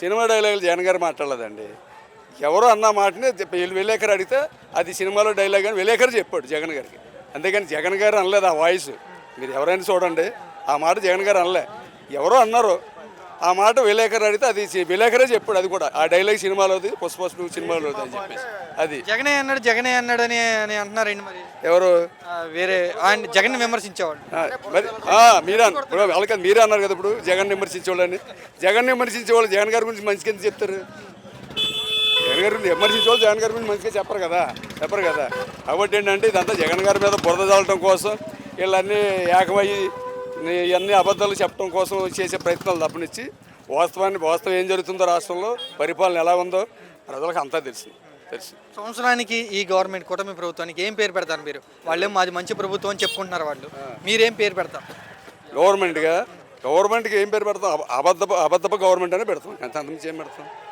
Cinema డైలాగులు జగన్ గారు మాట్లాడలేదండి. ఎవరో అన్న మాటని విలేకరు అడిగితే అది సినిమాలో డైలాగ్ అని విలేకరు చెప్పాడు జగన్ గారికి. అంతేగాని జగన్ గారు అనలేదు ఆ వాయిస్. మీరు ఎవరైనా చూడండి, ఆ మాట జగన్ గారు అనలే. ఎవరో అన్నారు, ఆ మాట విలేకరు అడిగితే అది విలేకరే చెప్పాడు. అది కూడా ఆ డైలాగ్ సినిమాలోది, పుష్ప 2 సినిమాలోది అని చెప్పేసి. అది జగనే అన్నాడు అని అని అంటున్నారండి మరి. ఎవరు వేరే ఆయన జగన్ విమర్శించేవాళ్ళు. మరి మీరే ఇప్పుడు వాళ్ళకి మీరే అన్నారు కదా ఇప్పుడు జగన్ విమర్శించేవాళ్ళని. జగన్ విమర్శించేవాళ్ళు జగన్ గారి గురించి మంచిగా ఎందుకు చెప్తారు? జగన్ గారి గురించి విమర్శించేవాళ్ళు జగన్ గారి గురించి మంచిగా చెప్పరు కదా. కాబట్టి ఏంటంటే ఇదంతా జగన్ గారి మీద బురద చల్లటం కోసం వీళ్ళన్నీ ఏకమయ్యి ఇవన్నీ అబద్ధాలు చెప్పడం కోసం చేసే ప్రయత్నాలు తప్పనిచ్చి వాస్తవం ఏం జరుగుతుందో రాష్ట్రంలో పరిపాలన ఎలా ఉందో ప్రజలకు అంతా తెలుసు. సంవత్సరానికి ఈ గవర్నమెంట్ కూటమి ప్రభుత్వానికి ఏం పేరు పెడతారు మీరు? వాళ్ళేం మాది మంచి ప్రభుత్వం అని చెప్పుకుంటున్నారు వాళ్ళు. మీరేం పేరు పెడతారు? గవర్నమెంట్కి ఏం పేరు పెడతాం? అబద్ధపు గవర్నమెంట్ అనే పెడతాం. అంతకుమించి ఏం పెడతాం?